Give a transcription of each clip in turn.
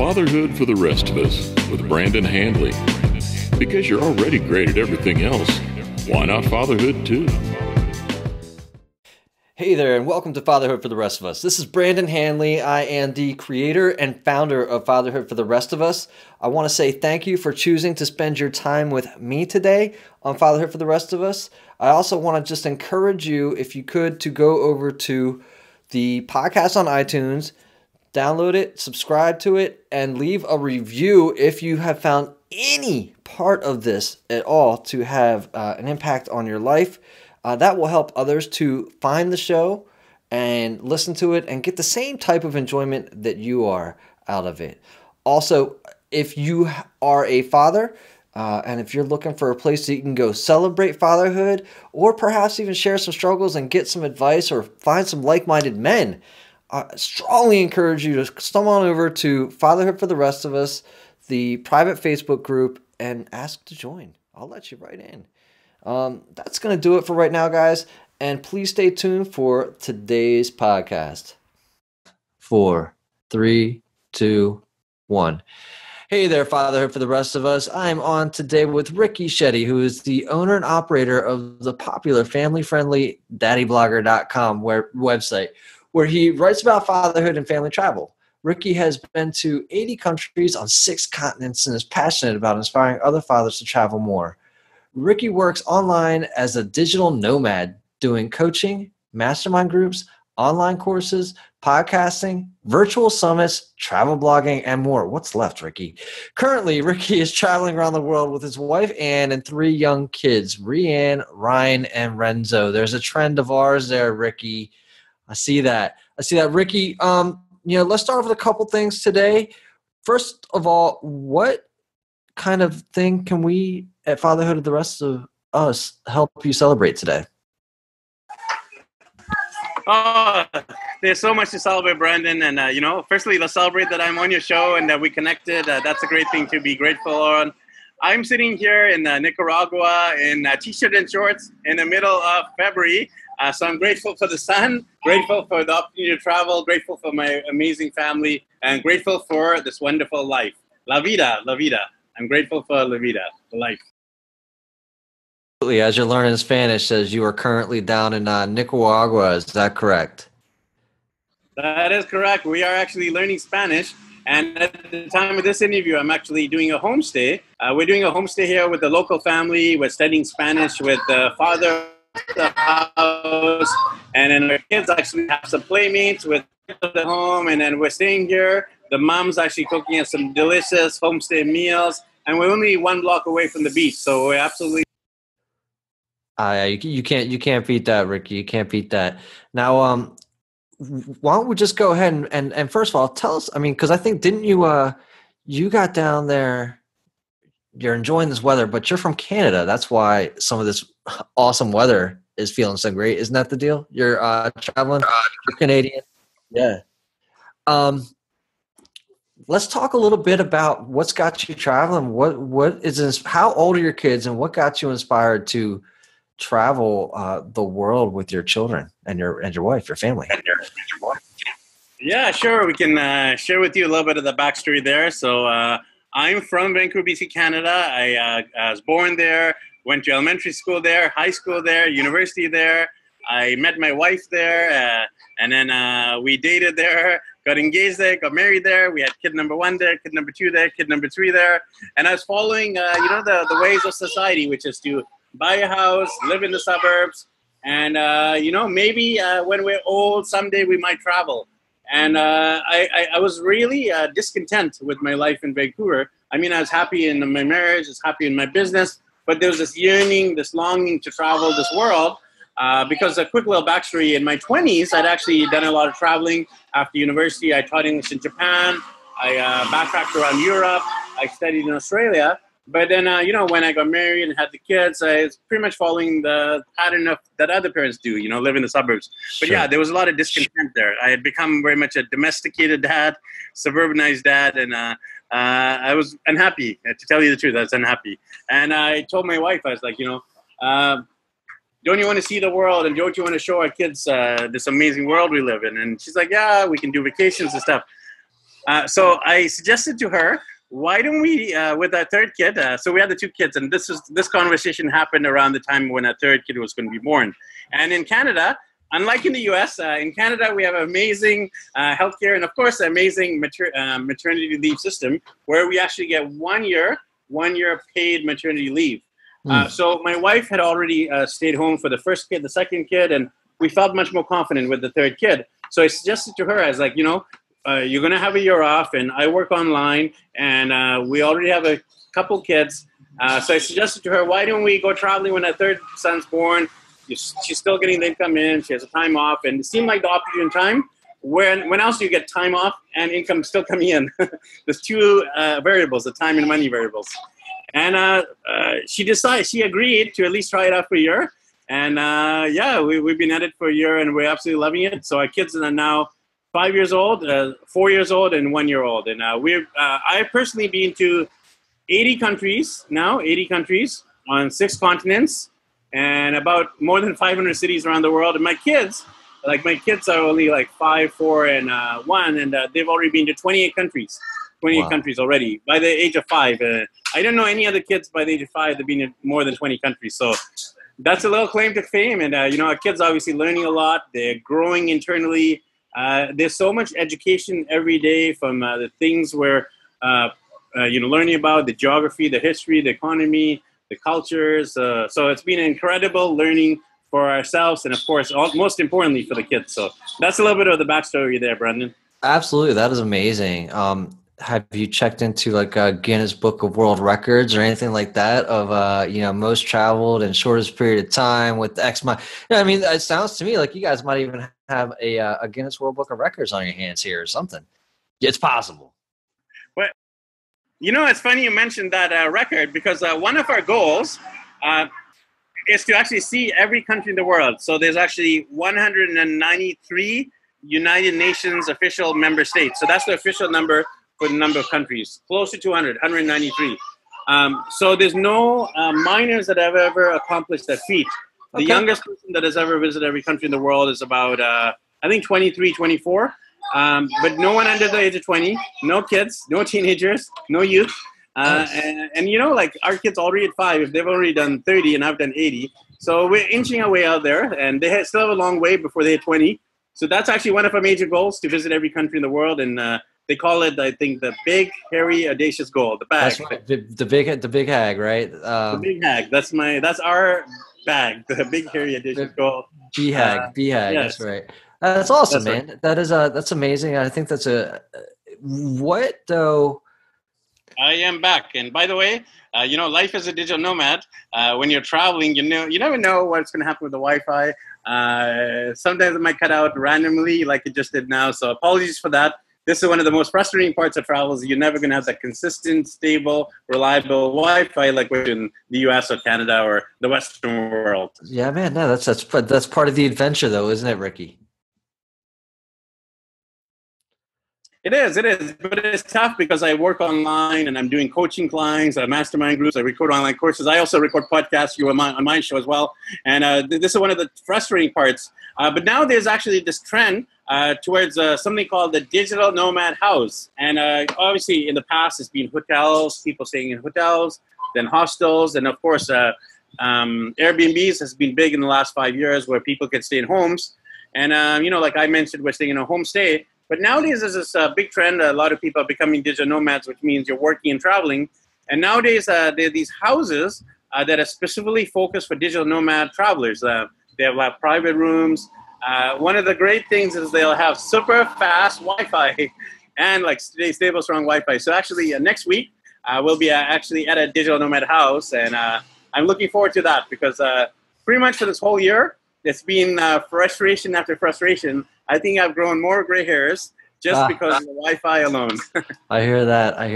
Fatherhood for the Rest of Us with Brandon Handley. Because you're already great at everything else, why not fatherhood too? Hey there, and welcome to Fatherhood for the Rest of Us. This is Brandon Handley. I am the creator and founder of Fatherhood for the Rest of Us. I want to say thank you for choosing to spend your time with me today on Fatherhood for the Rest of Us. I also want to just encourage you, if you could, to go over to the podcast on iTunes, download it, subscribe to it, and leave a review if you have found any part of this at all to have an impact on your life. That will help others to find the show and listen to it and get the same type of enjoyment that you are out of it. Also, if you are a father and if you're looking for a place that you can go celebrate fatherhood or perhaps even share some struggles and get some advice or find some like-minded men, I strongly encourage you to stumble on over to Fatherhood for the Rest of Us, the private Facebook group, and ask to join. I'll let you right in. That's going to do it for right now, guys. And please stay tuned for today's podcast. 4, 3, 2, 1. Hey there, Fatherhood for the Rest of Us. I'm on today with Ricky Shetty, who is the owner and operator of the popular family-friendly daddyblogger.com website, where he writes about fatherhood and family travel. Ricky has been to 80 countries on 6 continents and is passionate about inspiring other fathers to travel more. Ricky works online as a digital nomad, doing coaching, mastermind groups, online courses, podcasting, virtual summits, travel blogging, and more. What's left, Ricky? Currently, Ricky is traveling around the world with his wife, Ann, and 3 young kids, Rianne, Ryan, and Renzo. There's a trend of ours there, Ricky. I see that, Ricky. Let's start with a couple things today. First of all, what kind of thing can we at Fatherhood of the Rest of Us help you celebrate today? Oh, there's so much to celebrate, Brandon. And, firstly, let's celebrate that I'm on your show and that we connected. That's a great thing to be grateful on. I'm sitting here in Nicaragua in T-shirt and shorts in the middle of February. So I'm grateful for the sun, grateful for the opportunity to travel, grateful for my amazing family, and grateful for this wonderful life. La vida, la vida. I'm grateful for la vida, for life. As you're learning Spanish, says you are currently down in Nicaragua. Is that correct? That is correct. We are actually learning Spanish. And at the time of this interview, I'm actually doing a homestay. We're doing a homestay here with the local family. We're studying Spanish with the father of the house. And then our kids actually have some playmates with at home. And then we're staying here. The mom's actually cooking us some delicious homestay meals. And we're only 1 block away from the beach. So we're absolutely... You can't beat that, Ricky. You can't beat that. Now, why don't we just go ahead and first of all, tell us, because I think, didn't you, you got down there, you're enjoying this weather, but you're from Canada. That's why some of this awesome weather is feeling so great. Isn't that the deal? You're traveling, you're Canadian. Yeah. Let's talk a little bit about what's got you traveling. What is this, how old are your kids and what got you inspired to travel the world with your children and your wife, your family? Yeah, sure. We can share with you a little bit of the backstory there. So I'm from Vancouver, BC, Canada. I was born there, went to elementary school there, high school there, university there. I met my wife there, and then we dated there, got engaged there, got married there. We had kid number 1 there, kid number 2 there, kid number 3 there. And I was following, the ways of society, which is to buy a house, live in the suburbs, and, maybe when we're old, someday we might travel. And I was really discontent with my life in Vancouver. I was happy in my marriage, I was happy in my business, but there was this yearning, this longing to travel this world. Because a quick little backstory, in my 20s, I'd actually done a lot of traveling. After university, I taught English in Japan. I backpacked around Europe. I studied in Australia. But then, when I got married and had the kids, I was pretty much following the pattern of that other parents do, live in the suburbs. But yeah, there was a lot of discontent there. I had become very much a domesticated dad, suburbanized dad, and I was unhappy. To tell you the truth, I was unhappy. And I told my wife, I was like, don't you want to see the world, and don't you want to show our kids this amazing world we live in? And she's like, yeah, we can do vacations and stuff. So I suggested to her, why don't we, with our third kid, so we had the two kids, and this conversation happened around the time when our third kid was going to be born. And in Canada, unlike in the U.S., in Canada we have amazing healthcare and, of course, amazing maternity leave system where we actually get 1 year paid maternity leave. So my wife had already stayed home for the first kid, the second kid, and we felt much more confident with the third kid. So I suggested to her, I was like, you're going to have a year off, and I work online, and we already have a couple kids. So I suggested to her, why don't we go traveling when our third son's born? She's still getting the income in. She has a time off, and it seemed like the opportune time. When else do you get time off and income still coming in? There's two variables, the time and money variables. And she agreed to at least try it out for a year. And we've been at it for a year, and we're absolutely loving it. So our kids are now 5 years old, 4 years old, and 1 year old. And I've personally been to 80 countries on 6 continents, and about more than 500 cities around the world. And my kids are only like 5, 4, and 1, and they've already been to 28 countries. 28 Wow. countries already by the age of 5. I don't know any other kids by the age of 5 that have been in more than 20 countries. So that's a little claim to fame. And, our kids obviously learning a lot. They're growing internally. There's so much education every day from the things where, learning about the geography, the history, the economy, the cultures. So it's been incredible learning for ourselves and, of course, most importantly for the kids. So that's a little bit of the backstory there, Brendan. Absolutely. That is amazing. Have you checked into like a Guinness Book of World Records or anything like that of, most traveled and shortest period of time with X amount? I mean, it sounds to me like you guys might even have a Guinness World Book of Records on your hands here or something. It's possible. Well, it's funny you mentioned that record because one of our goals is to actually see every country in the world. So there's actually 193 United Nations official member states. So that's the official number for the number of countries, close to 200, 193. So there's no minors that have ever accomplished that feat. The youngest person that has ever visited every country in the world is about, 23, 24. But no one under the age of 20, no kids, no teenagers, no youth. Nice. And our kids already at 5, if they've already done 30 and I've done 80. So we're inching our way out there, and they still have a long way before they hit 20. So that's actually one of our major goals, to visit every country in the world. And they call it, I think, the big, hairy, audacious goal, the bag. That's right. The big hag, right? The big hag. That's our bag, the big, hairy, audacious goal. B-hag. Yes. That's right. That's awesome, That's man. Right. That's amazing. I think that's what though. I am back. And by the way, life as a digital nomad, when you're traveling, you never know what's going to happen with the Wi-Fi. Sometimes it might cut out randomly like it just did now. So apologies for that. This is one of the most frustrating parts of travel is you're never going to have that consistent, stable, reliable Wi-Fi like we're in the US or Canada or the Western world. Yeah, man. No, that's part of the adventure though, isn't it, Ricky? It is, but it's tough because I work online and I'm doing coaching clients, mastermind groups. I record online courses. I also record podcasts on my show as well. And this is one of the frustrating parts. But now there's actually this trend towards something called the digital nomad house. And obviously in the past it's been hotels, people staying in hotels, then hostels, and of course Airbnbs has been big in the last 5 years where people can stay in homes. And like I mentioned, we're staying in a homestay. But nowadays, there's this big trend. A lot of people are becoming digital nomads, which means you're working and traveling. And nowadays, there are these houses that are specifically focused for digital nomad travelers. They have private rooms. One of the great things is they'll have super fast Wi-Fi and stable, strong Wi-Fi. So actually, next week, we'll be actually at a digital nomad house. And I'm looking forward to that because pretty much for this whole year, it's been frustration after frustration. I think I've grown more gray hairs just because of the Wi-Fi alone. I hear that. I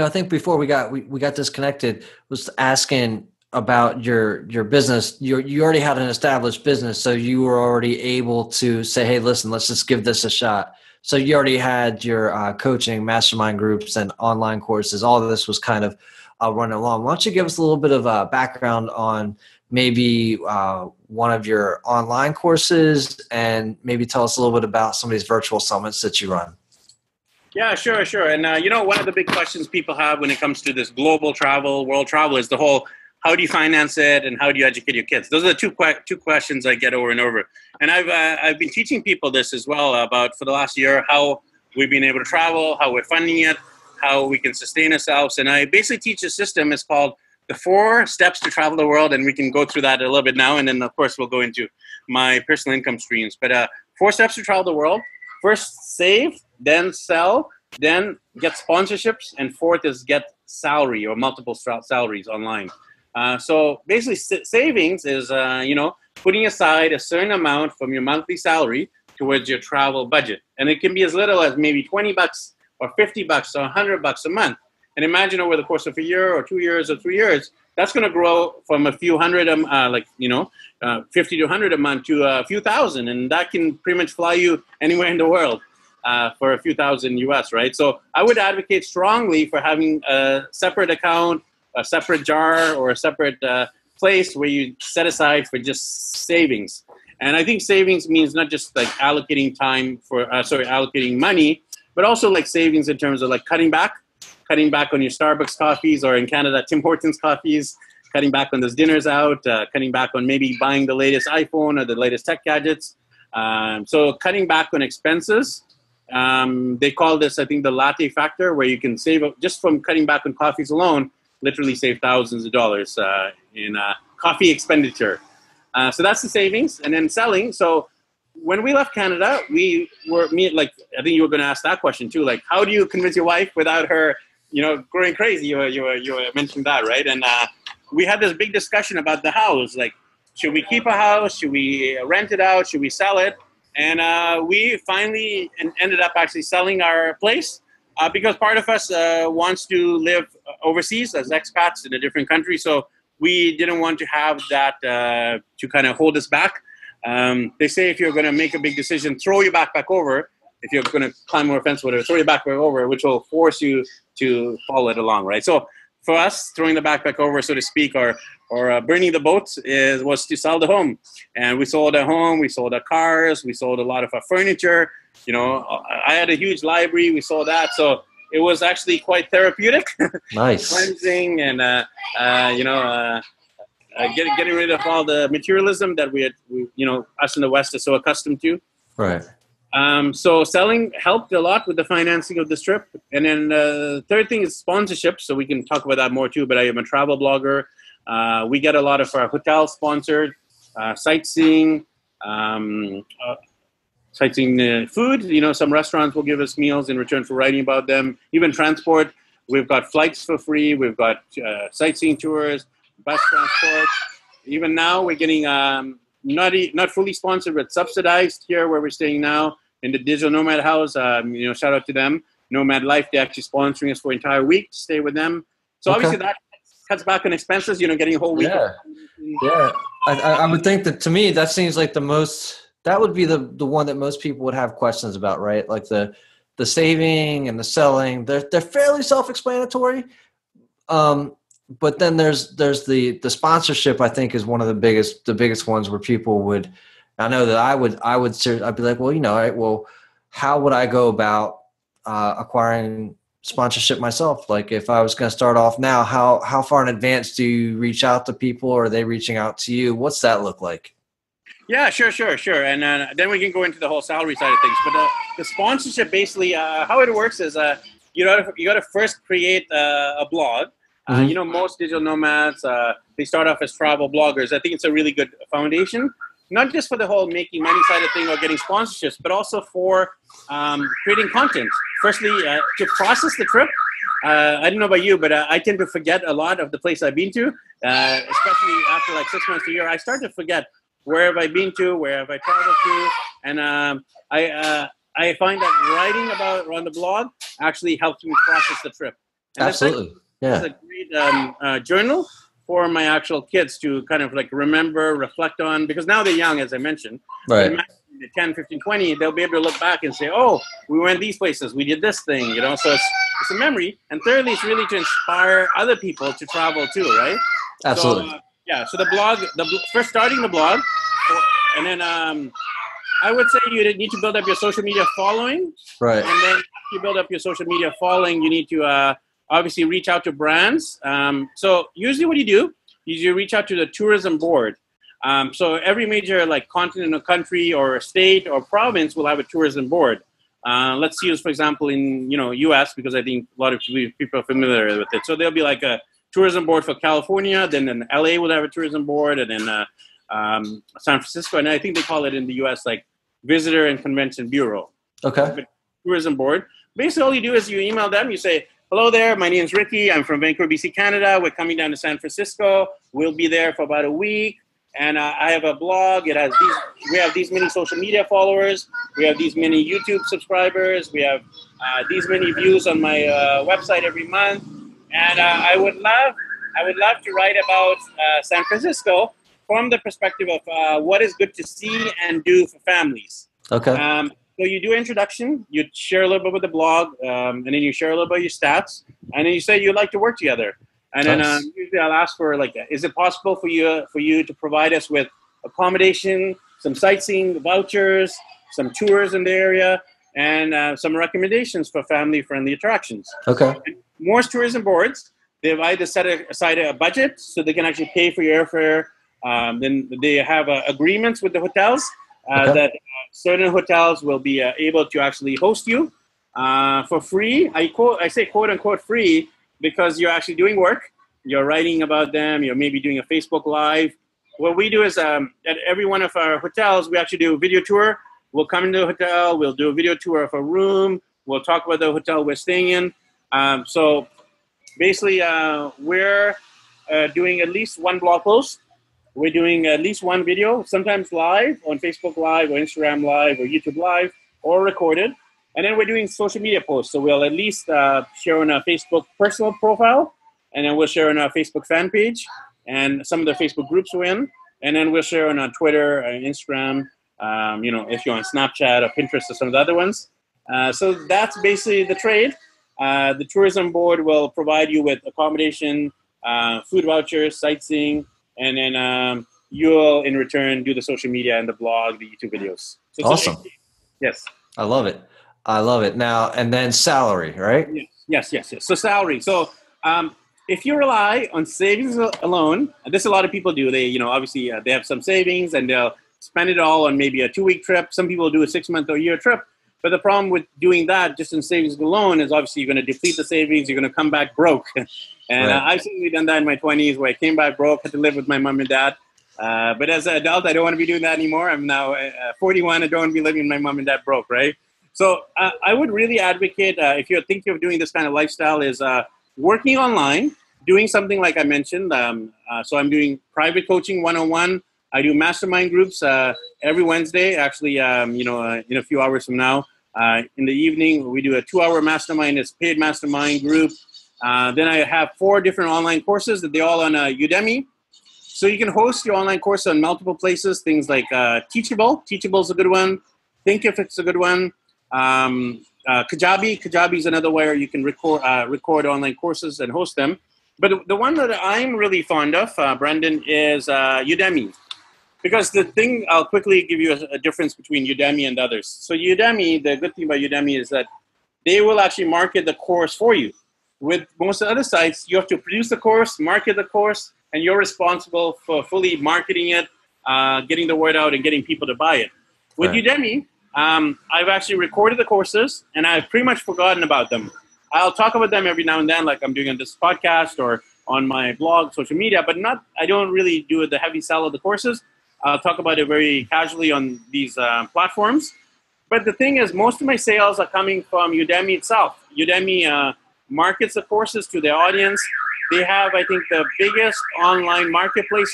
think before we got disconnected was asking about your business. You already had an established business, so you were already able to say, "Hey, listen, let's just give this a shot." So you already had your coaching, mastermind groups, and online courses. All of this was kind of running along. Why don't you give us a little bit of background on maybe one of your online courses, and maybe tell us a little bit about some of these virtual summits that you run. Yeah, sure. And, you know, one of the big questions people have when it comes to this global travel, world travel, is the whole, how do you finance it and how do you educate your kids? Those are the two questions I get over and over. And I've been teaching people this as well about for the last year, how we've been able to travel, how we're funding it, how we can sustain ourselves. And I basically teach a system. It's called the 4 Steps to Travel the World. And we can go through that a little bit now. And then, of course, we'll go into my personal income streams. But 4 steps to travel the world. First, save, then sell, then get sponsorships, and 4th is get salary or multiple salaries online. So basically, savings is, you know, putting aside a certain amount from your monthly salary towards your travel budget. And it can be as little as maybe $20 or $50 or $100 a month. And imagine over the course of a year or 2 years or 3 years, that's going to grow from a few hundred, like, you know, 50 to 100 a month to a few thousand. And that can pretty much fly you anywhere in the world for a few thousand US, right? So I would advocate strongly for having a separate account, a separate jar, or a separate place where you set aside for just savings. And I think savings means not just like allocating time for, allocating money, but also like savings in terms of like cutting back on your Starbucks coffees, or in Canada, Tim Hortons coffees, cutting back on those dinners out, cutting back on maybe buying the latest iPhone or the latest tech gadgets. So cutting back on expenses. They call this, I think, the latte factor, where you can save just from cutting back on coffees alone, literally save thousands of dollars in coffee expenditure. So that's the savings. And then selling. So when we left Canada, like, I think you were going to ask that question too. Like, how do you convince your wife without her, you know, going crazy? You were mentioning that, right? And we had this big discussion about the house. Like, should we keep a house? Should we rent it out? Should we sell it? And we finally ended up actually selling our place because part of us wants to live overseas as expats in a different country. So we didn't want to have that to kind of hold us back. They say if you're going to make a big decision, throw your backpack over. If you're going to climb over a fence, whatever, throw your backpack over, which will force you to follow it along, right? So for us, throwing the backpack over, so to speak, or burning the boats was to sell the home. And we sold our home, we sold our cars, we sold a lot of our furniture. You know, I had a huge library, we sold that. So it was actually quite therapeutic. Nice. Cleansing and, you know, getting rid of all the materialism that we, you know, us in the West are so accustomed to. Right. So selling helped a lot with the financing of this trip. And then the third thing is sponsorship. So we can talk about that more too, but I am a travel blogger. We get a lot of our hotels sponsored, sightseeing, food. You know, some restaurants will give us meals in return for writing about them. Even transport. We've got flights for free. We've got sightseeing tours, bus transport. Even now we're getting not fully sponsored, but subsidized here where we're staying now in the Digital Nomad House. You know, shout out to them. Nomad Life, they're actually sponsoring us for an entire week to stay with them. So obviously that cuts back on expenses, you know, getting a whole week. Yeah. I would think that, to me, that seems like that would be the one that most people would have questions about, right? Like the saving and the selling, they're fairly self-explanatory. But then there's the sponsorship, I think, is one of the biggest ones where people would, I know that I'd be like, well, you know, right, well, how would I go about acquiring sponsorship myself? Like, if I was going to start off now, how far in advance do you reach out to people, or are they reaching out to you? What's that look like? Yeah, sure. And then we can go into the whole salary side of things. But the sponsorship, basically, how it works is you got to first create a blog. You know, most digital nomads, they start off as travel bloggers. I think it's a really good foundation, not just for the whole making money side of thing or getting sponsorships, but also for creating content. Firstly, to process the trip. I don't know about you, but I tend to forget a lot of the place I've been to, especially after like 6 months to a year. I start to forget where have I been to, where have I traveled to, and I find that writing about on the blog actually helps me process the trip. And absolutely. It's a great journal for my actual kids to kind of like remember, reflect on, because now they're young, as I mentioned. Right. But 10, 15, 20, they'll be able to look back and say, oh, we went these places, we did this thing, you know, so it's a memory. And thirdly, it's really to inspire other people to travel too, right? Absolutely. So, Yeah. So the blog, first starting the blog, and then I would say you need to build up your social media following. Right. And then you build up your social media following, you need to obviously reach out to brands. So usually what you do is you reach out to the tourism board. So every major like continent or country or state or province will have a tourism board. Let's use, for example, in U.S. because I think a lot of people are familiar with it. So there'll be like a tourism board for California, then in LA will have a tourism board, and then San Francisco, and I think they call it in the U.S. like Visitor and Convention Bureau. Okay. Tourism board. Basically, all you do is you email them. You say, "Hello there, my name is Ricky. I'm from Vancouver, BC, Canada. We're coming down to San Francisco. We'll be there for about a week. And I have a blog. It has we have these many social media followers. We have these many YouTube subscribers. We have these many views on my website every month. And I would love to write about San Francisco from the perspective of what is good to see and do for families." Okay. So you do an introduction, you share a little bit with the blog, and then you share a little bit of your stats, and then you say you'd like to work together. And then usually I'll ask for like, is it possible for you to provide us with accommodation, some sightseeing vouchers, some tours in the area, and some recommendations for family-friendly attractions. Okay. And most tourism boards, they've either set aside a budget so they can actually pay for your airfare. Then they have agreements with the hotels that certain hotels will be able to actually host you for free. I say quote unquote free because you're actually doing work. You're writing about them. You're maybe doing a Facebook Live. What we do is at every one of our hotels, we actually do a video tour. We'll come into the hotel. We'll do a video tour of a room. We'll talk about the hotel we're staying in. So basically, we're doing at least one blog post. We're doing at least one video, sometimes live on Facebook Live or Instagram Live or YouTube Live or recorded. And then we're doing social media posts. So we'll at least share on our Facebook personal profile, and then we'll share on our Facebook fan page and some of the Facebook groups we're in. And then we'll share on our Twitter and Instagram, if you're on Snapchat or Pinterest or some of the other ones. So that's basically the trade. The tourism board will provide you with accommodation, food vouchers, sightseeing, and then you'll, in return, do the social media and the blog, the YouTube videos. So awesome. Yes. I love it. I love it. Now, and then salary, right? Yes. So salary. So if you rely on savings alone, and this a lot of people do, they, obviously they have some savings and they'll spend it all on maybe a 2-week trip. Some people do a 6-month or a year trip. But the problem with doing that just in savings alone is obviously you're going to deplete the savings. You're going to come back broke. And right. I've certainly done that in my 20s where I came back broke, had to live with my mom and dad. But as an adult, I don't want to be doing that anymore. I'm now 41. I don't want to be living with my mom and dad broke, right? So I would really advocate, if you're thinking of doing this kind of lifestyle, is working online, doing something like I mentioned. So I'm doing private coaching 101. I do mastermind groups every Wednesday, actually, in a few hours from now. In the evening, we do a 2-hour mastermind. It's a paid mastermind group. Then I have 4 different online courses that they're all on Udemy. So you can host your online course on multiple places, things like Teachable. Teachable is a good one. Thinkific's a good one. Kajabi is another where you can record online courses and host them. But the one that I'm really fond of, Brandon, is Udemy. Because the thing, I'll quickly give you a difference between Udemy and others. So Udemy, the good thing about Udemy is that they will actually market the course for you. With most of the other sites, you have to produce the course, market the course, and you're responsible for fully marketing it, getting the word out, and getting people to buy it. With right. Udemy, I've actually recorded the courses, and I've pretty much forgotten about them. I'll talk about them every now and then, like I'm doing on this podcast or on my blog, social media, but I don't really do the heavy sell of the courses. I'll talk about it very casually on these platforms. But the thing is, most of my sales are coming from Udemy itself. Udemy markets the courses to their audience. They have, I think, the biggest online marketplace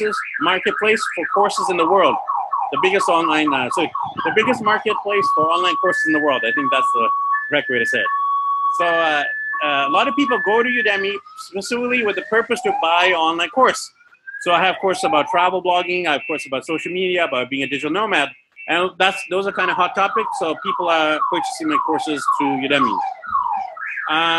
for courses in the world. The biggest online, the biggest marketplace for online courses in the world. I think that's the correct way to say it. So a lot of people go to Udemy specifically with the purpose to buy an online course. So I have courses about travel blogging. I have courses about social media, about being a digital nomad. And those are kind of hot topics. So people are purchasing my courses through Udemy.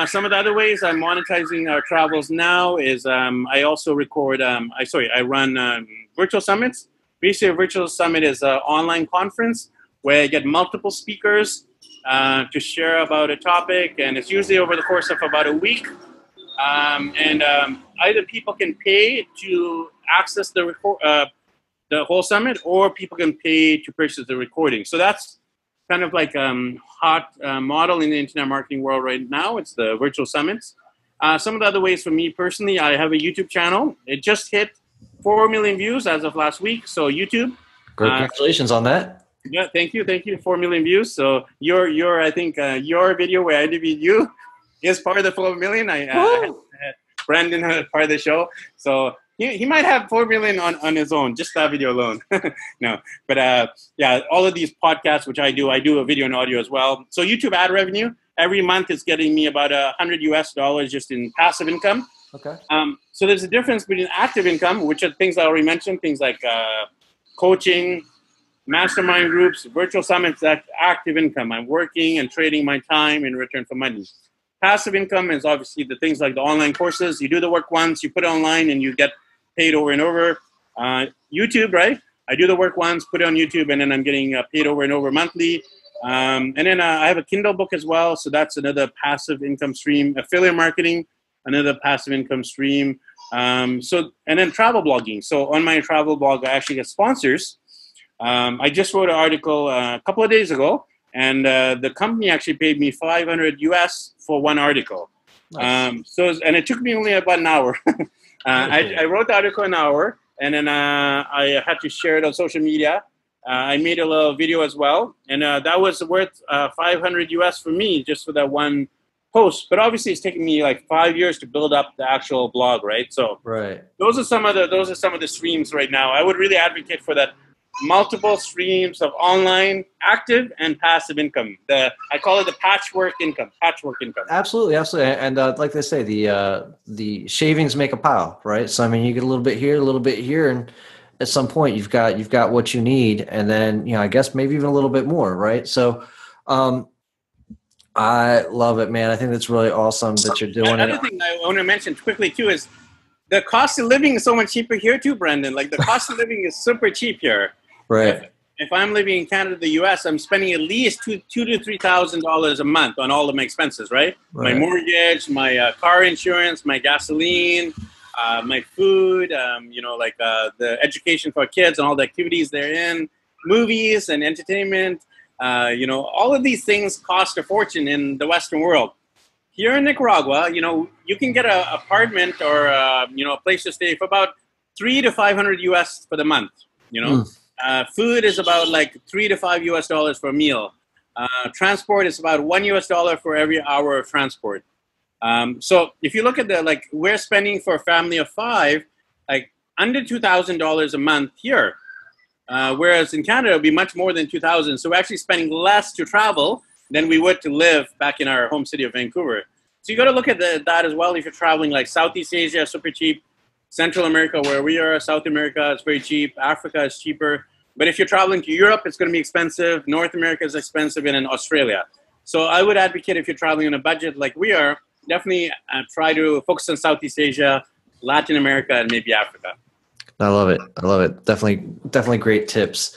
Some of the other ways I'm monetizing our travels now is I also record. I run virtual summits. Basically, a virtual summit is an online conference where I get multiple speakers to share about a topic, and it's usually over the course of about a week. Either people can pay to access the whole summit, or people can pay to purchase the recording. So that's kind of like hot model in the internet marketing world right now. It's the virtual summits. Some of the other ways for me personally, I have a YouTube channel. It just hit 4 million views as of last week. So YouTube. Congratulations on that. Yeah, thank you. 4 million views. So I think your video where I interviewed you is part of the 4 million. I had Brandon part of the show. So he might have 4 million on his own, just that video alone. No, but yeah, all of these podcasts, which I do a video and audio as well. So YouTube ad revenue every month is getting me about $100 just in passive income. Okay. So there's a difference between active income, which are things I already mentioned, things like coaching, mastermind groups, virtual summits. That's active income. I'm working and trading my time in return for money. Passive income is obviously the things like the online courses. You do the work once, you put it online, and you get paid over and over. YouTube, right? I do the work once, put it on YouTube, and then I'm getting paid over and over monthly. And then I have a Kindle book as well, so that's another passive income stream. Affiliate marketing, another passive income stream. And then travel blogging. So on my travel blog, I actually get sponsors. I just wrote an article a couple of days ago, and the company actually paid me $500 US for one article. Nice. And it took me only about an hour. I wrote the article in an hour, and then I had to share it on social media. I made a little video as well, and that was worth $500 US for me just for that one post. But obviously, it's taken me like 5 years to build up the actual blog, right? So those are some of the streams right now. I would really advocate for that. Multiple streams of online, active, and passive income. I call it the patchwork income. Absolutely. And like they say, the shavings make a pile, right? So I mean, you get a little bit here, and at some point you've got what you need, and then I guess maybe even a little bit more, right? So I love it, man. I think that's really awesome that you're doing it. Another thing I want to mention quickly too is the cost of living is so much cheaper here too, Brendan. Like the cost of living is super cheap here. Right. If I'm living in Canada, the U.S., I'm spending at least $2,000 to $3,000 a month on all of my expenses, right? My mortgage, my car insurance, my gasoline, my food, the education for kids and all the activities they're in, movies and entertainment. All of these things cost a fortune in the Western world. Here in Nicaragua, you can get an apartment or a place to stay for about $300 to $500 US for the month. Food is about like $3 to $5 US for a meal. Transport is about $1 US for every hour of transport. So if you look at we're spending for a family of 5, like under $2,000 a month here. Whereas in Canada, it would be much more than $2,000. So we're actually spending less to travel than we would to live back in our home city of Vancouver. So you got to look at that as well. If you're traveling like Southeast Asia, super cheap. Central America, where we are, South America, it's very cheap. Africa is cheaper. But if you're traveling to Europe, it's going to be expensive. North America is expensive, and in Australia. So I would advocate if you're traveling on a budget like we are, definitely try to focus on Southeast Asia, Latin America, and maybe Africa. I love it. Definitely great tips.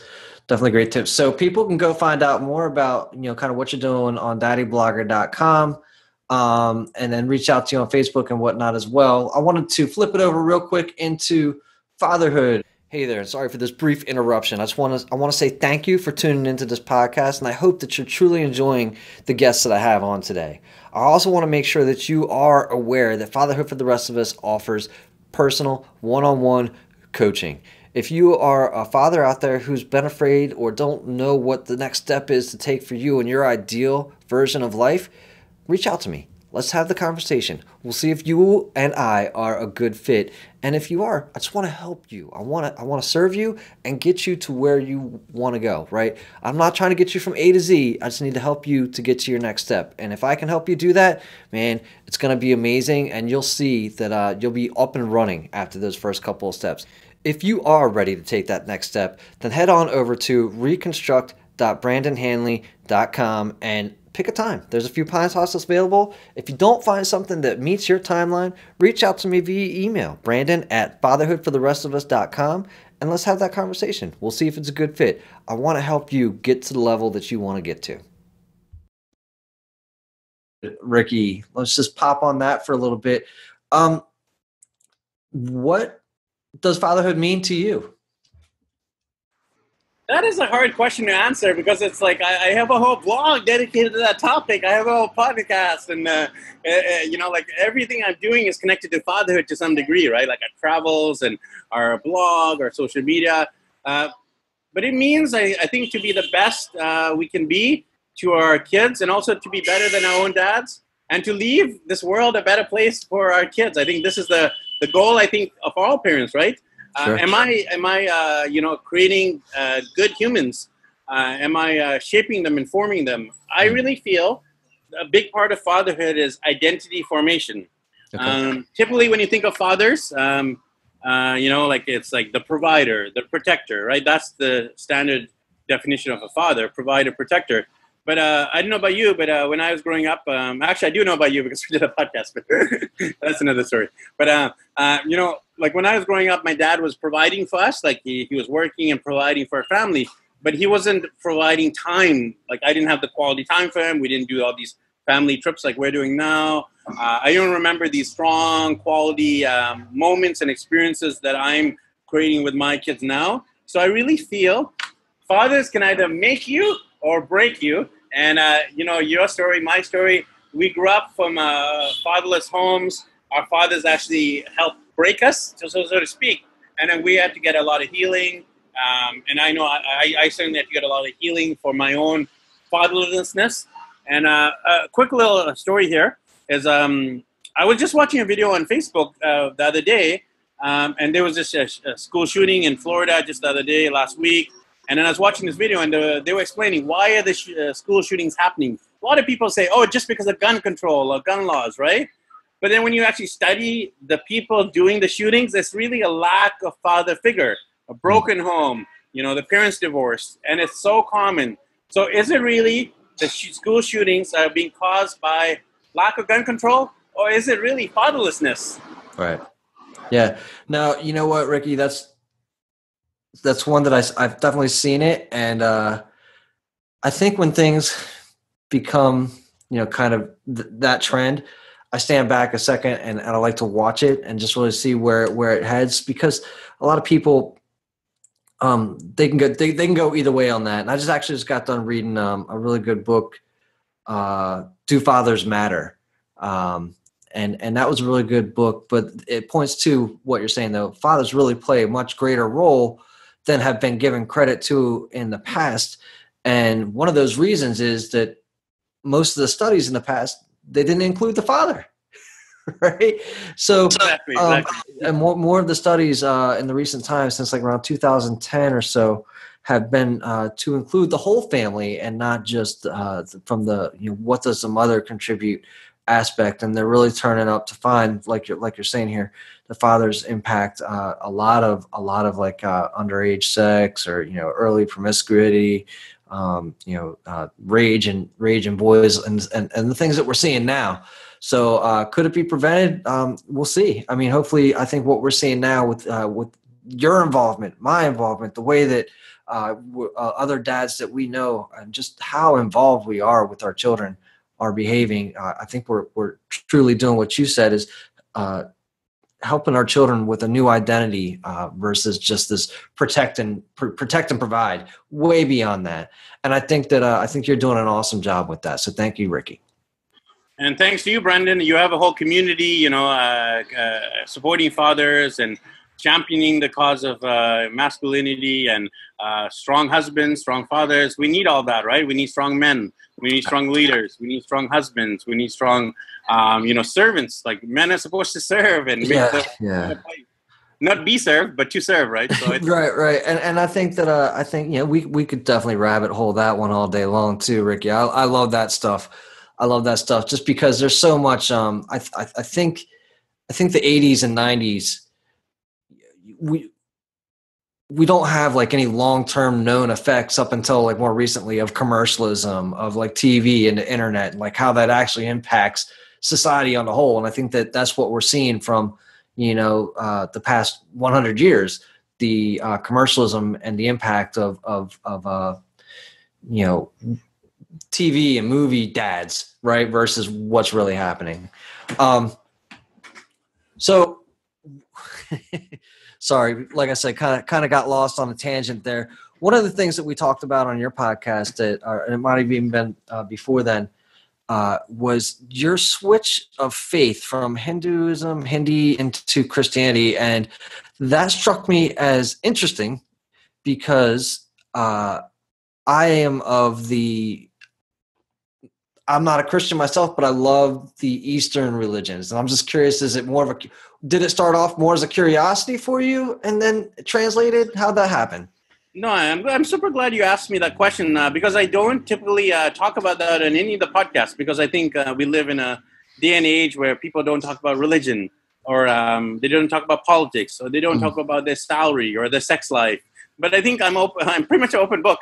So people can go find out more about, kind of what you're doing on daddyblogger.com. And then reach out to you on Facebook and whatnot as well. I wanted to flip it over real quick into fatherhood. Hey there, sorry for this brief interruption. I want to say thank you for tuning into this podcast, and I hope that you're truly enjoying the guests that I have on today. I also want to make sure that you are aware that Fatherhood for the Rest of Us offers personal one-on-one coaching. If you are a father out there who's been afraid or don't know what the next step is to take for you and your ideal version of life, reach out to me. Let's have the conversation. We'll see if you and I are a good fit. And if you are, I just want to help you. I want to serve you and get you to where you want to go, right? I'm not trying to get you from A to Z. I just need to help you to get to your next step. And if I can help you do that, man, it's going to be amazing. And you'll see that you'll be up and running after those first couple of steps. If you are ready to take that next step, then head on over to reconstruct.brandonhanley.com and pick a time. There's a few podcasts available. If you don't find something that meets your timeline, reach out to me via email, brandon@fatherhoodfortherestofus.com, and let's have that conversation. We'll see if it's a good fit. I want to help you get to the level that you want to get to. Ricky, let's just pop on that for a little bit. What does fatherhood mean to you? That is a hard question to answer because it's like I have a whole blog dedicated to that topic. I have a whole podcast, and like everything I'm doing is connected to fatherhood to some degree, right? Like our travels and our blog, our social media. But it means, I think, to be the best we can be to our kids, and also to be better than our own dads, and to leave this world a better place for our kids. I think this is the goal, I think, of all parents, right? Sure. Am I creating good humans? Am I shaping them, informing them? I really feel a big part of fatherhood is identity formation. Okay. Typically, when you think of fathers, it's like the provider, the protector, right? That's the standard definition of a father: provider, protector. But I don't know about you, but when I was growing up, actually I do know about you because we did a podcast, but that's another story. But, like when I was growing up, my dad was providing for us. Like he was working and providing for our family, but he wasn't providing time. Like I didn't have the quality time for him. We didn't do all these family trips like we're doing now. I don't remember these strong quality moments and experiences that I'm creating with my kids now. So I really feel fathers can either make you or break you. And, your story, my story, we grew up from fatherless homes. Our fathers actually helped break us, so to speak. And then we had to get a lot of healing. And I know I certainly had to get a lot of healing for my own fatherlessness. And a quick little story here is I was just watching a video on Facebook the other day. And there was this school shooting in Florida just the other day, last week. And then I was watching this video, and they were explaining why are the school shootings happening. A lot of people say, just because of gun control or gun laws, right? But then when you actually study the people doing the shootings, there's really a lack of father figure, a broken home, the parents divorced, and it's so common. So is it really the school shootings are being caused by lack of gun control, or is it really fatherlessness? Right. Yeah. Now, you know what, Ricky, that's one that I've definitely seen it. And I think when things become, kind of that trend, I stand back a second and I like to watch it and just really see where it heads, because a lot of people, they can go either way on that. And I just got done reading a really good book, Do Fathers Matter? And that was a really good book, but it points to what you're saying, though. Fathers really play a much greater role than have been given credit to in the past. And one of those reasons is that most of the studies in the past, they didn't include the father, right? So, exactly. And more of the studies in the recent times, since like around 2010 or so, have been to include the whole family and not just from the what does the mother contribute aspect. And they're really turning up to find, like you're saying here, the father's impact a lot of like underage sex or early promiscuity, rage in boys and the things that we're seeing now. So could it be prevented? We'll see. I mean, hopefully, I think what we're seeing now with your involvement, my involvement, the way that other dads that we know, and just how involved we are with our children are behaving. I think we're truly doing what you said, is helping our children with a new identity versus just this protect and provide, way beyond that. And I think that you're doing an awesome job with that. So thank you, Ricky. And thanks to you, Brendan. You have a whole community, supporting fathers and championing the cause of masculinity and strong husbands, strong fathers. We need all that, right? We need strong men. We need strong leaders. We need strong husbands. We need strong, servants. Like, men are supposed to serve and not be served, but to serve, right? So right. And I think that we could definitely rabbit hole that one all day long too, Ricky. I love that stuff. Just because there's so much. I think the 80s and 90s. we don't have like any long-term known effects up until like more recently of commercialism, of like TV and the internet, and like how that actually impacts society on the whole. And I think that that's what we're seeing from, the past 100 years, the commercialism and the impact of TV and movie dads, right, versus what's really happening. So sorry, like I said, kind of got lost on a tangent there. One of the things that we talked about on your podcast, and it might have even been before then, was your switch of faith from Hindi into Christianity. And that struck me as interesting because I'm not a Christian myself, but I love the Eastern religions. And I'm just curious, did it start off more as a curiosity for you and then translated? How'd that happen? No, I'm super glad you asked me that question because I don't typically talk about that in any of the podcasts, because I think we live in a day and age where people don't talk about religion, or they don't talk about politics, or they don't talk about their salary or their sex life. But I think I'm pretty much an open book.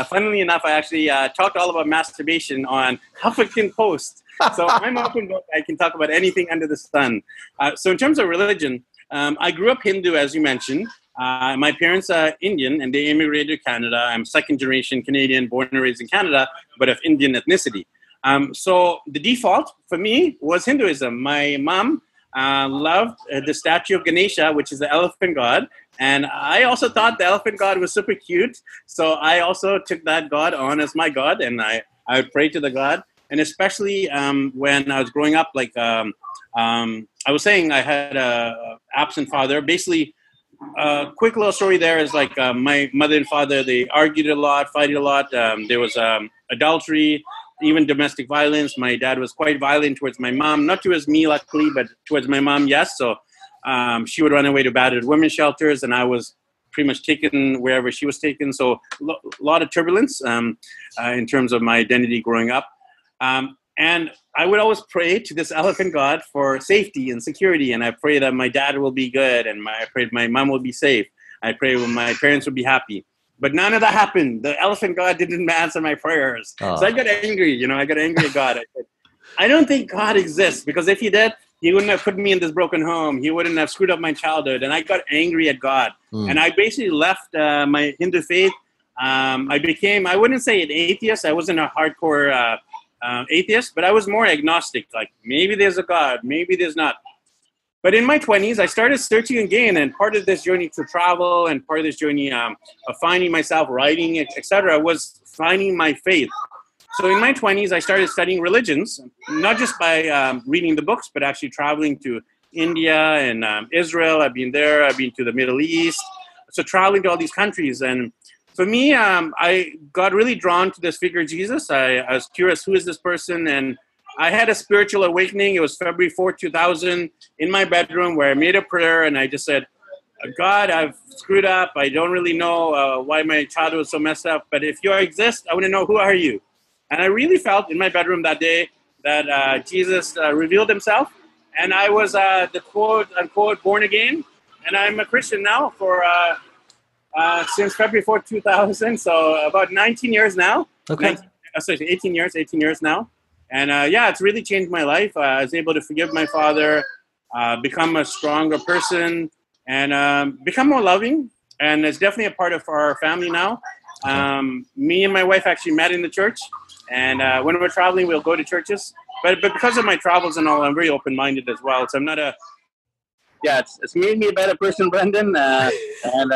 Funnily enough, I actually talked all about masturbation on Huffington Post. So I'm an open book. I can talk about anything under the sun. So in terms of religion, I grew up Hindu, as you mentioned. My parents are Indian, and they immigrated to Canada. I'm second generation Canadian, born and raised in Canada, but of Indian ethnicity. So the default for me was Hinduism. My mom loved the statue of Ganesha, which is the elephant god. And I also thought the elephant god was super cute. So I also took that god on as my god, and I would pray to the god. And especially when I was growing up, like I was saying, I had an absent father. Basically, quick little story there is like my mother and father, they argued a lot, fighted a lot. There was adultery, even domestic violence. My dad was quite violent towards my mom, not towards me, luckily, but towards my mom, yes. So she would run away to battered women's shelters, and I was pretty much taken wherever she was taken. So a lot of turbulence in terms of my identity growing up. And I would always pray to this elephant god for safety and security. And I pray that my dad will be good, and I prayed my mom will be safe. I pray my parents would be happy. But none of that happened. The elephant god didn't answer my prayers. Oh. So I got angry, I got angry at God. I said, I don't think God exists, because if he did, he wouldn't have put me in this broken home. He wouldn't have screwed up my childhood. And I got angry at God. And I basically left my Hindu faith. I wouldn't say an atheist. I wasn't a hardcore atheist, but I was more agnostic. Like, maybe there's a God, maybe there's not. But in my 20s, I started searching again, and part of this journey to travel and part of this journey of finding myself, writing, etc., was finding my faith. So in my 20s, I started studying religions, not just by reading the books, but actually traveling to India and Israel. I've been there. I've been to the Middle East. So traveling to all these countries. And for me, I got really drawn to this figure, Jesus. I was curious, who is this person? And I had a spiritual awakening. It was February 4th, 2000, in my bedroom, where I made a prayer, and I just said, God, I've screwed up. I don't really know why my childhood was so messed up. But if you exist, I want to know, who are you? And I really felt in my bedroom that day that Jesus revealed himself. And I was the quote-unquote born again. And I'm a Christian now for since February 4th, 2000. So about 19 years now. Okay. 18 years now. And it's really changed my life. I was able to forgive my father, become a stronger person, and become more loving. And it's definitely a part of our family now. Me and my wife actually met in the church. And when we're traveling, we'll go to churches. But because of my travels and all, I'm very open-minded as well. So I'm not it's made me a better person, Brendan. And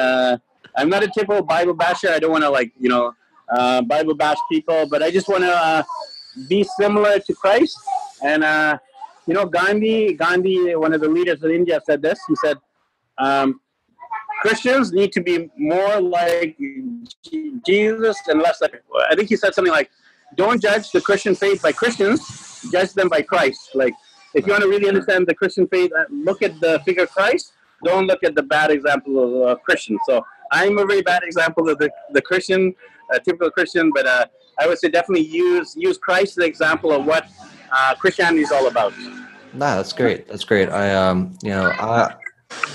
I'm not a typical Bible basher. I don't want to Bible bash people, but I just want to be similar to Christ. And, Gandhi, one of the leaders in India, said this. He said, Christians need to be more like Jesus and less like, I think he said something like, don't judge the Christian faith by Christians, judge them by Christ. Like, if you want to really understand the Christian faith, look at the figure of Christ. Don't look at the bad example of Christian. So I'm a very bad example of the Christian, typical Christian, but I would say definitely use Christ as the example of what Christianity is all about. Nah, that's great. That's great.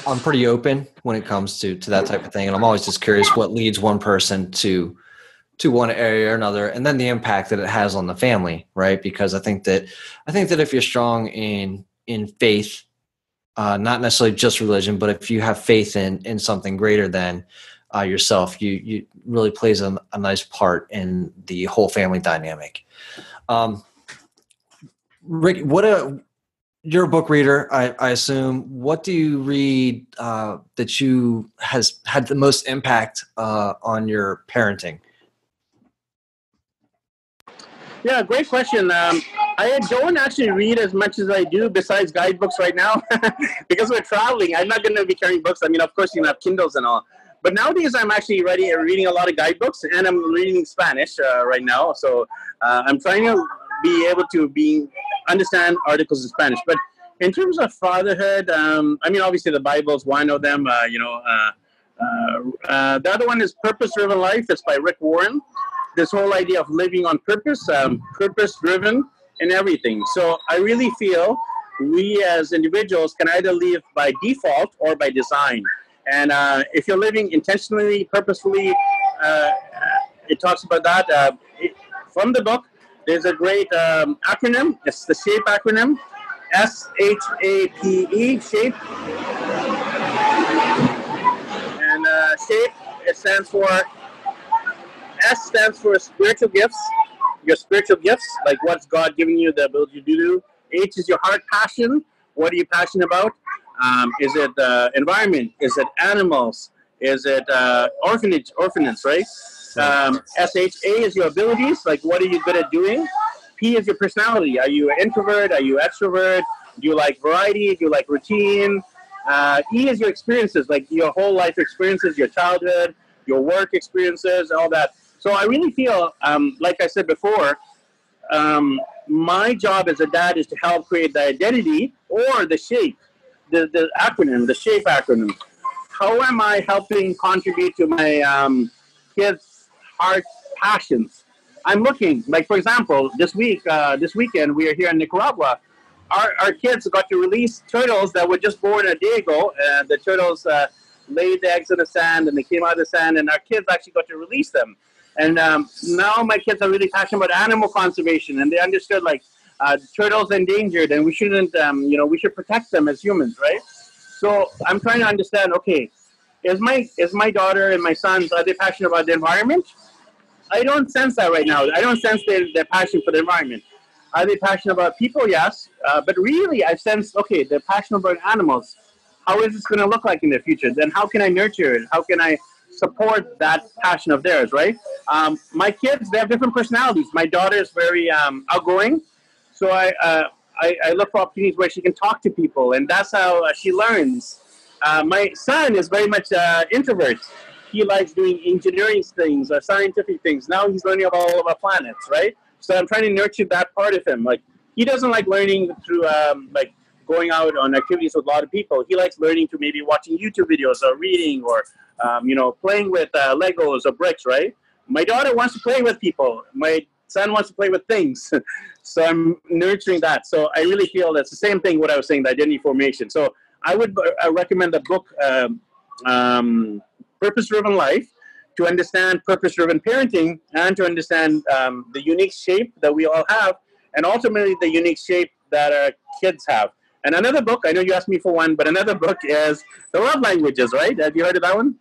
I'm pretty open when it comes to that type of thing, and I'm always just curious what leads one person to one area or another, and then the impact that it has on the family, right? Because I think that if you're strong in faith, not necessarily just religion, but if you have faith in something greater than yourself, you really plays a nice part in the whole family dynamic. Rick, you're a book reader, I assume. What do you read that you has had the most impact on your parenting? Yeah, great question. I don't actually read as much as I do besides guidebooks right now because we're traveling. I'm not going to be carrying books. I mean, of course, you have Kindles and all. But nowadays, I'm actually reading a lot of guidebooks, and I'm reading Spanish right now. So I'm trying to be able to understand articles in Spanish. But in terms of fatherhood, I mean, obviously the Bible is one of them. The other one is Purpose Driven Life. It's by Rick Warren. This whole idea of living on purpose, purpose-driven in everything. So I really feel we as individuals can either live by default or by design. And if you're living intentionally, purposefully, it talks about that. From the book, there's a great acronym. It's the SHAPE acronym. SHAPE, SHAPE. And SHAPE, it stands for S stands for spiritual gifts, your spiritual gifts, like what's God giving you the ability to do. H is your heart passion. What are you passionate about? Is it environment? Is it animals? Is it orphanage, right? SHA is your abilities, like what are you good at doing? P is your personality. Are you an introvert? Are you extrovert? Do you like variety? Do you like routine? E is your experiences, like your whole life experiences, your childhood, your work experiences, all that. So I really feel, like I said before, my job as a dad is to help create the identity or the shape, the acronym, the SHAPE acronym. How am I helping contribute to my kids' heart passions? I'm looking, like for example, this weekend, we are here in Nicaragua. Our kids got to release turtles that were just born a day ago. The turtles laid the eggs in the sand and they came out of the sand, and our kids actually got to release them. And now my kids are really passionate about animal conservation, and they understood like turtles are endangered, and we shouldn't, we should protect them as humans, right? So I'm trying to understand. Okay, is my daughter and my sons, are they passionate about the environment? I don't sense that right now. I don't sense their passion for the environment. Are they passionate about people? Yes, but really I sense they're passionate about animals. How is this going to look like in the future? Then how can I nurture it? How can I support that passion of theirs, right? My kids, they have different personalities. My daughter is very outgoing, so I look for opportunities where she can talk to people, and that's how she learns. My son is very much introvert. He likes doing engineering things or scientific things. Now he's learning about all of our planets, right? So I'm trying to nurture that part of him. Like he doesn't like learning through like going out on activities with a lot of people. He likes learning through maybe watching YouTube videos or reading or playing with Legos or bricks, right? My daughter wants to play with people. My son wants to play with things. So I'm nurturing that. So I really feel that's the same thing what I was saying, the identity formation. So I would recommend the book Purpose-Driven Life to understand purpose-driven parenting and to understand the unique shape that we all have and ultimately the unique shape that our kids have. And another book, I know you asked me for one, but another book is The Love Languages, right? Have you heard of that one?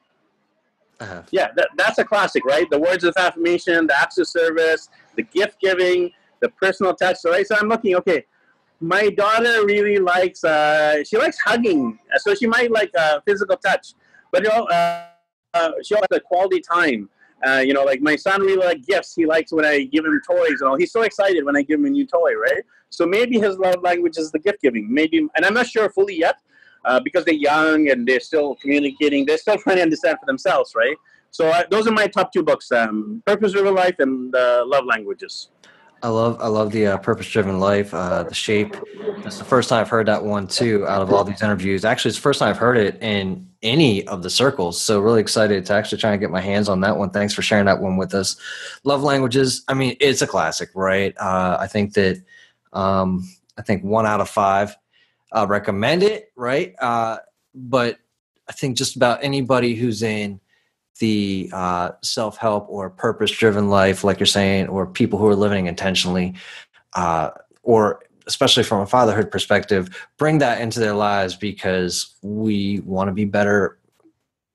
Yeah, that's a classic, right? The words of affirmation, the acts of service, the gift giving, the personal touch, right? So I'm looking, my daughter really likes, she likes hugging, so she might like physical touch, but she likes the quality time. Like my son really likes gifts. He likes when I give him toys and all. He's so excited when I give him a new toy, right? So maybe his love language is the gift giving. Maybe, and I'm not sure fully yet because they're young and they're still communicating. They're still trying to understand for themselves, right? So those are my top two books: Purpose-Driven Life and Love Languages. I love the Purpose-Driven Life, the shape. That's the first time I've heard that one too. Out of all these interviews, actually, it's the first time I've heard it in any of the circles. So really excited to actually try and get my hands on that one. Thanks for sharing that one with us. Love Languages. I mean, it's a classic, right? I think 1 out of 5 recommend it, right? But I think just about anybody who's in the self-help or purpose-driven life, like you're saying, or people who are living intentionally, or especially from a fatherhood perspective, bring that into their lives because we want to be better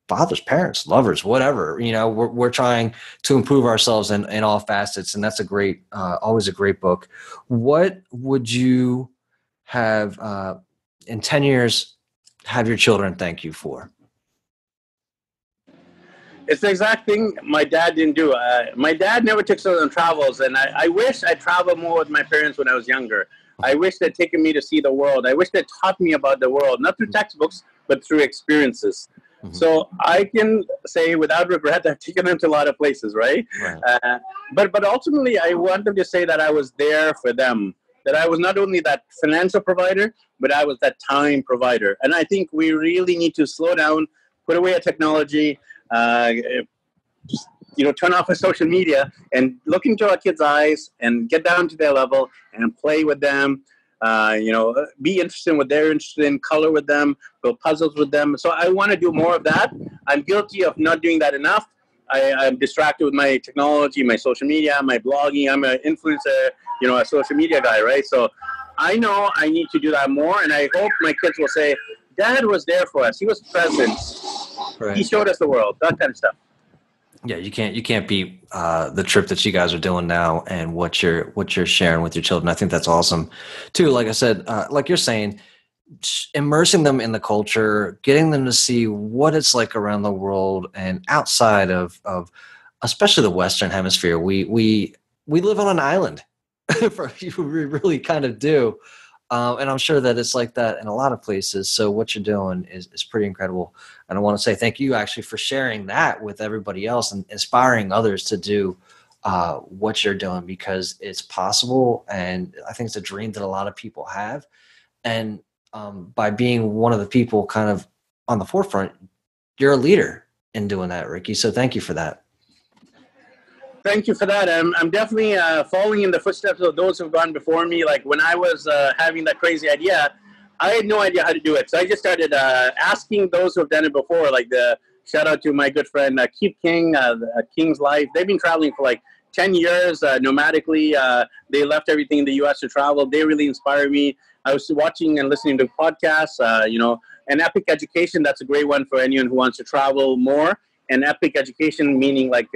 fathers, parents, lovers, whatever. We're trying to improve ourselves in all facets, and that's a great, always a great book. What would you have in 10 years have your children thank you for? It's the exact thing my dad didn't do. My dad never took us on travels, and I wish I traveled more with my parents when I was younger. I wish they'd taken me to see the world. I wish they taught me about the world, not through textbooks, but through experiences. Mm-hmm. So I can say without regret, I've taken them to a lot of places, right? But ultimately, I want them to say that I was there for them, that I was not only that financial provider, but I was that time provider. And I think we really need to slow down, put away our technology, turn off our social media and look into our kids' eyes and get down to their level and play with them. Be interested in what they're interested in, color with them, build puzzles with them. So I want to do more of that. I'm guilty of not doing that enough. I'm distracted with my technology, my social media, my blogging. I'm an influencer, a social media guy, right? So I know I need to do that more, and I hope my kids will say, Dad was there for us. He was present. Right. He showed us the world, that kind of stuff. Yeah, you can't beat the trip that you guys are doing now and what you're sharing with your children. I think that's awesome, too. Like I said, like you're saying, immersing them in the culture, getting them to see what it's like around the world and outside of especially the Western Hemisphere. We live on an island. We really kind of do. And I'm sure that it's like that in a lot of places. So what you're doing is pretty incredible. And I want to say thank you actually for sharing that with everybody else and inspiring others to do what you're doing, because it's possible. And I think it's a dream that a lot of people have. And by being one of the people kind of on the forefront, you're a leader in doing that, Ricky. So thank you for that. Thank you for that. I'm definitely following in the footsteps of those who've gone before me. Like when I was having that crazy idea, I had no idea how to do it. So I just started asking those who have done it before, like shout out to my good friend, Keith King, King's Life. They've been traveling for like 10 years nomadically. They left everything in the U.S. to travel. They really inspire me. I was watching and listening to podcasts, and Epic Education. That's a great one for anyone who wants to travel more. And Epic Education, meaning like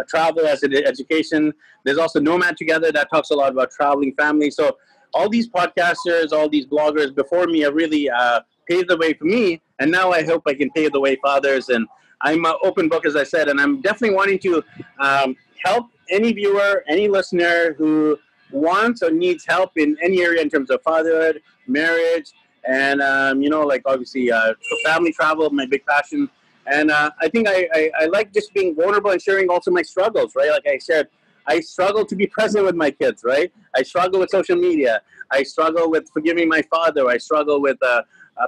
travel as an education. There's also Nomad Together that talks a lot about traveling family. So all these podcasters, all these bloggers before me have really paved the way for me. And now I hope I can pave the way for others. And I'm an open book, as I said, and I'm definitely wanting to help any viewer, any listener who wants or needs help in any area in terms of fatherhood, marriage, and, obviously family travel, my big passion. And I think I like just being vulnerable and sharing also my struggles, right? Like I said, I struggle to be present with my kids, right? I struggle with social media. I struggle with forgiving my father. I struggle with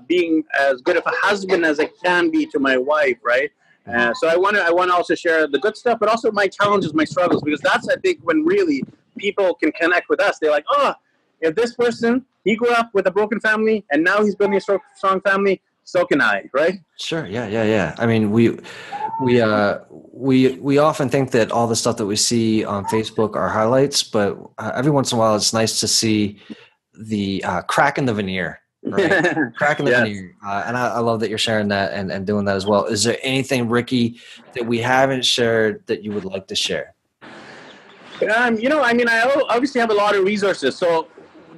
being as good of a husband as I can be to my wife, right? So I want to also share the good stuff, but also my challenges, my struggles, because that's, I think, when really people can connect with us. They're like, oh, if this person, he grew up with a broken family and now he's building a strong family, so can I, right? Sure. Yeah. I mean, we often think that all the stuff that we see on Facebook are highlights, but every once in a while, it's nice to see the crack in the veneer, right? Crack in the veneer. And I love that you're sharing that and doing that as well. Is there anything, Ricky, that we haven't shared that you would like to share? I obviously have a lot of resources. So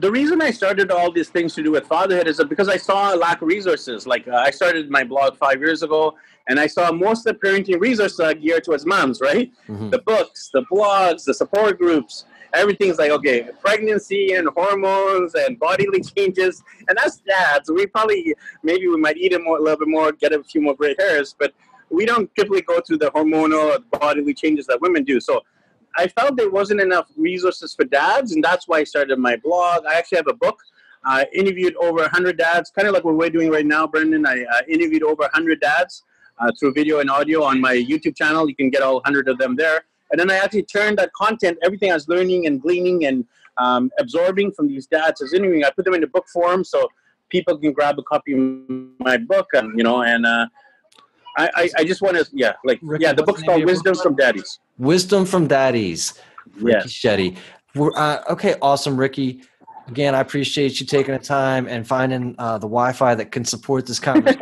the reason I started all these things to do with fatherhood is because I saw a lack of resources. Like I started my blog 5 years ago, and I saw most of the parenting resources are geared towards moms, right? Mm-hmm. The books, the blogs, the support groups, everything's like, okay, pregnancy and hormones and bodily changes. And that's dads. Maybe we might eat a little bit more, get a few more gray hairs, but we don't typically go through the hormonal or bodily changes that women do. So I felt there wasn't enough resources for dads, and that's why I started my blog. I actually have a book. I interviewed over 100 dads, kind of like what we're doing right now, Brendan. I interviewed over 100 dads through video and audio on my YouTube channel. You can get all 100 of them there. And then I actually turned that content, everything I was learning and gleaning and absorbing from these dads as interviewing, I put them into book form. So people can grab a copy of my book, and I just want to, Ricky, the book's called Wisdom from Daddies. Wisdom from Daddies. Ricky Yes. Shetty. Okay, awesome, Ricky. Again, I appreciate you taking the time and finding the Wi-Fi that can support this conversation.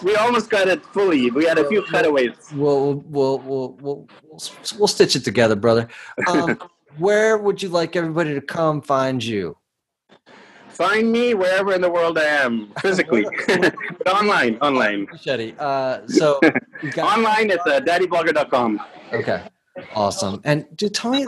We almost got it fully. We had a few cutaways. We'll stitch it together, brother. Where would you like everybody to come find you? Find me wherever in the world I am, physically, but online. Shetty. So online, it's daddyblogger.com. Okay, awesome. And dude, tell me,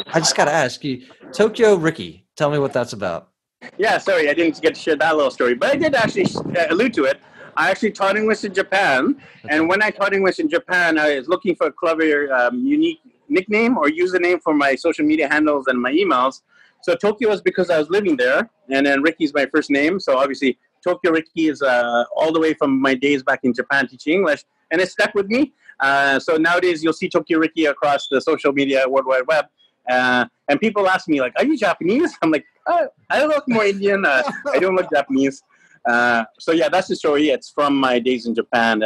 I just got to ask you, Tokyo Ricky. Tell me what that's about. Yeah, sorry, I didn't get to share that little story, but I did actually allude to it. I actually taught English in Japan, and when I taught English in Japan, I was looking for a clever, unique nickname or username for my social media handles and my emails. So Tokyo is because I was living there, and then Ricky's my first name. So obviously Tokyo Ricky is all the way from my days back in Japan teaching English, and it stuck with me. So nowadays you'll see Tokyo Ricky across the social media World Wide Web. And people ask me, like, are you Japanese? I'm like, I look more Indian. I don't look Japanese. So yeah, that's the story. It's from my days in Japan.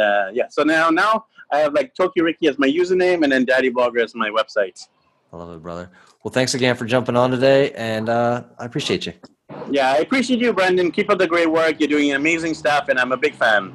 So now I have like Tokyo Ricky as my username, and then Daddy Blogger as my website. I love it, brother. Well, thanks again for jumping on today, and I appreciate you. Yeah, I appreciate you, Brandon. Keep up the great work. You're doing amazing stuff, and I'm a big fan.